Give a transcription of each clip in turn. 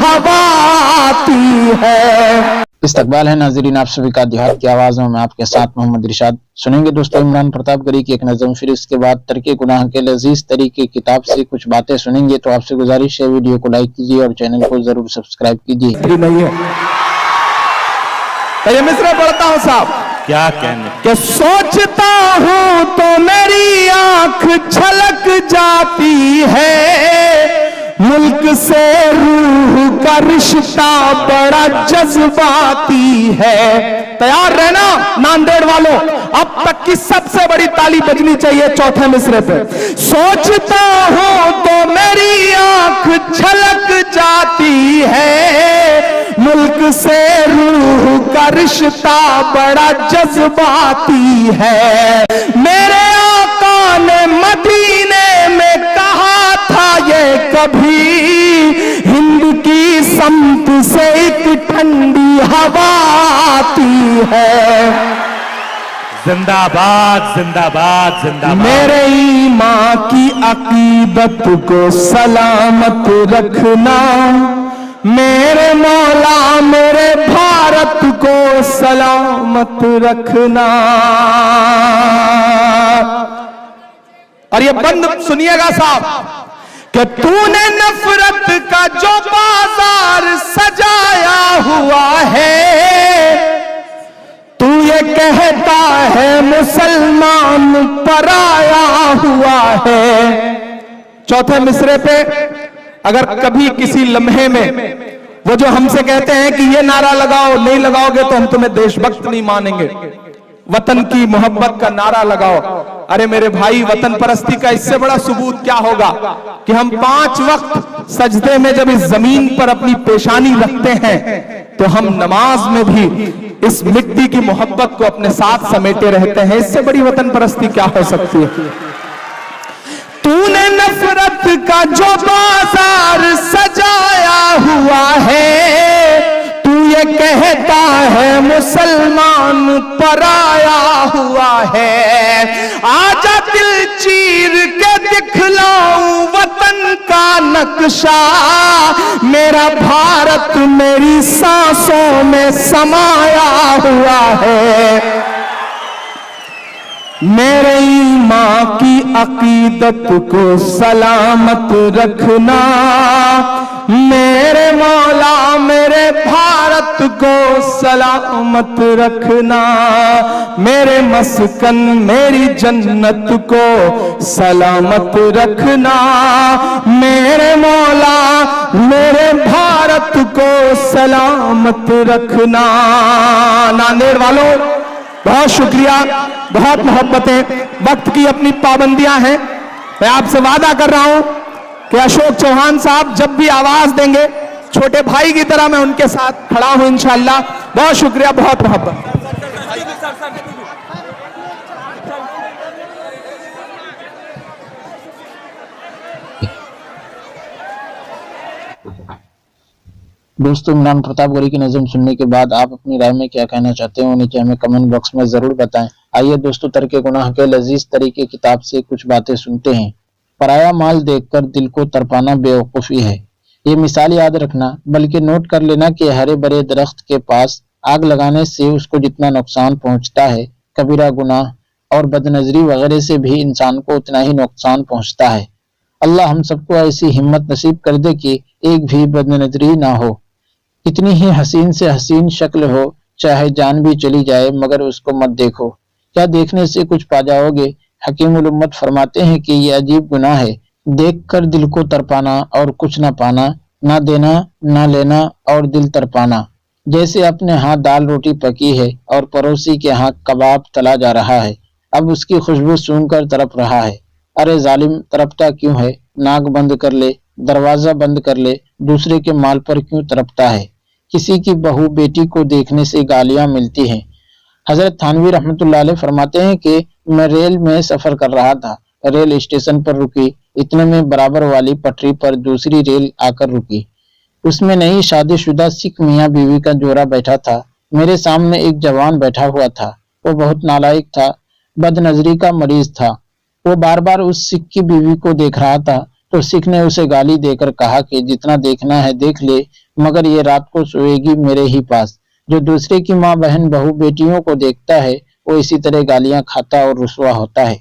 हवा आती है। इस्तकबाल है नाज़रीन आप सभी का देहात की आवाज़ में, मैं आपके साथ मोहम्मद इरशाद। सुनेंगे दोस्तों इमरान प्रतापगढ़ी की एक नज़म, फिर इसके बाद तर्के गुनाह के लजीज तरीके किताब से कुछ बातें सुनेंगे। तो आपसे गुजारिश है वीडियो को लाइक कीजिए और चैनल को जरूर सब्सक्राइब कीजिए। नहीं है तो ये मिसरा पढ़ता हूँ साहब, क्या कहने कि सोचता हूँ तो मेरी आंख छलक जाती है, मुल्क से रूह का रिश्ता बड़ा जज्बाती है। तैयार रहना नांदेड़ वालों, अब तक की सबसे बड़ी ताली बजनी चाहिए चौथे मिसरे पे। सोचता हूँ तो मेरी आंख छलक जाती है, मुल्क से रूह का रिश्ता बड़ा जज्बाती है। मेरे आका ने मदीने में कहा था ये कभी, हिंद की समत से एक ठंडी हवा आती है। जिंदाबाद जिंदाबाद जिंदाबाद। मेरे ईमां की अकीदत को सलामत रखना, मेरे मौला मेरे भारत को सलामत रखना। और ये बंद सुनिएगा साहब, कि तूने नफरत का जो बाजार सजाया हुआ है, तू ये कहता है मुसलमान पराया हुआ है। चौथे मिसरे पे अगर कभी किसी लम्हे में वो जो हमसे कहते हैं कि ये नारा लगाओ, नहीं लगाओगे तो हम तुम्हें देशभक्त नहीं मानेंगे, वतन की मोहब्बत का नारा लगाओ। अरे मेरे भाई, वतन परस्ती का इससे बड़ा सबूत क्या होगा कि हम 5 वक्त सजदे में जब इस जमीन पर अपनी पेशानी रखते हैं तो हम नमाज में भी इस मिट्टी की मोहब्बत को अपने साथ समेटे रहते हैं। इससे बड़ी वतन परस्ती क्या हो सकती है। तूने नफरत का जो बाजार सजाया हुआ है, तू ये कहता है मुसलमान पराया हुआ है। आजा दिल चीर के दिखलाऊं वतन का नक्शा, मेरा भारत मेरी सांसों में समाया हुआ है। मेरे ईमां की अकीदत को सलामत रखना, मेरे मौला मेरे भारत को सलामत रखना। मेरे मस्कन मेरी जन्नत को सलामत रखना, मेरे मौला मेरे भारत को सलामत रखना। नांदेड़ वालों बहुत शुक्रिया, बहुत मोहब्बतें, वक्त की अपनी पाबंदियां हैं। मैं आपसे वादा कर रहा हूं कि अशोक चौहान साहब जब भी आवाज देंगे, छोटे भाई की तरह मैं उनके साथ खड़ा हूं इंशाअल्लाह। बहुत शुक्रिया, बहुत मोहब्बत। दोस्तों इमरान प्रतापगढ़ी की नज़म सुनने के बाद आप अपनी राय में क्या कहना चाहते हो, नीचे हमें कमेंट बॉक्स में जरूर बताएं। आइए दोस्तों तर्के गुनाह के लजीज तरीके किताब से कुछ बातें सुनते हैं। पराया माल देखकर दिल को तरपाना बेवकूफ़ी है। ये मिसाल याद रखना, बल्कि नोट कर लेना कि हरे भरे दरख्त के पास आग लगाने से उसको जितना नुकसान पहुंचता है, कबीरा गुनाह और बदनजरी वगैरह से भी इंसान को उतना ही नुकसान पहुंचता है। अल्लाह हम सबको ऐसी हिम्मत नसीब कर दे कि एक भी बदनजरी ना हो। कितनी ही हसीन से हसीन शक्ल हो, चाहे जान भी चली जाए, मगर उसको मत देखो। क्या देखने से कुछ पा जाओगे। हकीमुल उम्मत फरमाते हैं कि ये अजीब गुनाह है, देखकर दिल को तरपाना और कुछ ना पाना, ना देना ना लेना और दिल तरपाना। जैसे अपने हाथ दाल रोटी पकी है और पड़ोसी के हाथ कबाब तला जा रहा है, अब उसकी खुशबू सूंघकर तड़प रहा है। अरे जालिम, तड़पता क्यों है? नाक बंद कर ले, दरवाजा बंद कर ले, दूसरे के माल पर क्यों तड़पता है? किसी की बहू बेटी को देखने से गालियां मिलती हैं। हजरत थानवी रहमतुल्लाह अलैह फरमाते हैं कि मैं रेल में सफर कर रहा था, रेल स्टेशन पर रुकी, इतने में बराबर वाली पटरी पर दूसरी रेल आकर रुकी। उसमें नई शादीशुदा सिख मियाँ बीवी का जोड़ा बैठा था। मेरे सामने एक जवान बैठा हुआ था। वो बहुत नालायक था, बदनजरी का मरीज था। वो बार बार उस सिख की बीवी को देख रहा था। تو سکھ نے اسے گالی دے کر کہا کہ جتنا دیکھنا ہے دیکھ لے، مگر یہ رات کو سوئے گی میرے ہی پاس۔ جو دوسرے کی ماں، بہن، بہو، بیٹیوں کو دیکھتا ہے وہ اسی طرح گالیاں کھاتا اور رسوا ہوتا ہے۔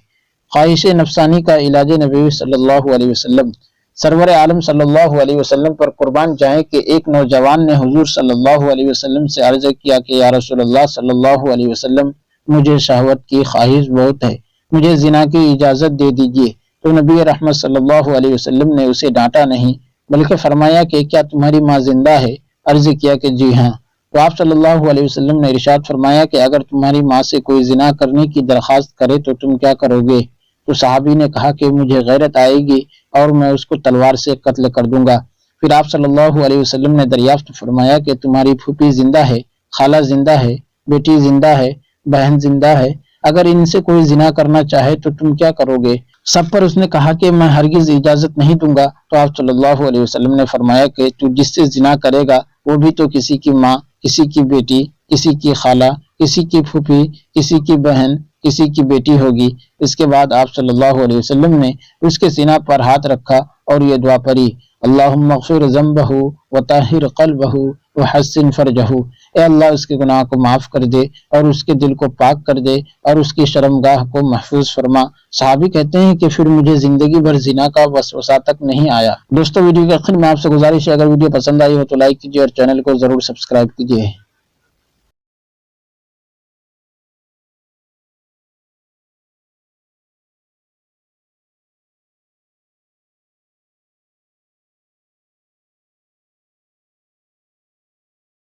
خواہش نفسانی کا علاج نبوی صلی اللہ علیہ وسلم۔ سرور عالم صلی اللہ علیہ وسلم پر قربان جائیں کہ ایک نوجوان نے حضور صلی اللہ علیہ وسلم سے عرض کیا کہ یا رسول اللہ صلی اللہ علیہ وسلم، مجھے شہوت کی خواہش بہت ہے، مجھے زنا کی اجازت دے دیجیے۔ تو نبی رحمت صلی اللہ علیہ وسلم نے اسے ڈانٹا نہیں، بلکہ فرمایا کہ کیا تمہاری ماں زندہ ہے؟ عرض کیا کہ جی ہاں۔ تو آپ صلی اللہ علیہ وسلم نے ارشاد فرمایا کہ اگر تمہاری ماں سے کوئی زنا کرنے کی درخواست کرے تو تم کیا کرو گے؟ تو صحابی نے کہا کہ مجھے غیرت آئے گی اور میں اس کو تلوار سے قتل کر دوں گا۔ پھر آپ صلی اللہ علیہ وسلم نے دریافت فرمایا کہ تمہاری پھوپھی زندہ ہے، خالہ زندہ ہے، بیٹی زندہ ہے، بہن زندہ ہے، اگر ان سے کوئی زنا کرنا چاہے تو تم کیا کرو گے؟ سب پر اس نے کہا کہ میں ہرگز اجازت نہیں دوں گا۔ تو آپ صلی اللہ علیہ وسلم نے فرمایا کہ تو جس سے زنا کرے گا وہ بھی تو کسی کی ماں، کسی کی بیٹی، کسی کی خالہ، کسی کی پھوپھی، کسی کی بہن، کسی کی بیٹی ہوگی۔ اس کے بعد آپ صلی اللہ علیہ وسلم نے اس کے سینہ پر ہاتھ رکھا اور یہ دعا پڑھی، اللہم اغفر ذنبہ وطہر قلبہ وحسن فرجہ۔ اے اللہ اس کے گناہ کو معاف کر دے اور اس کے دل کو پاک کر دے اور اس کی شرمگاہ کو محفوظ فرما۔ صحابی کہتے ہیں کہ پھر مجھے زندگی بھر زنا کا وسوسہ تک نہیں آیا۔ دوستو ویڈیو کے آخر میں آپ سے گزارش ہے، اگر ویڈیو پسند آئی ہو تو لائک کیجیے اور چینل کو ضرور سبسکرائب کیجیے۔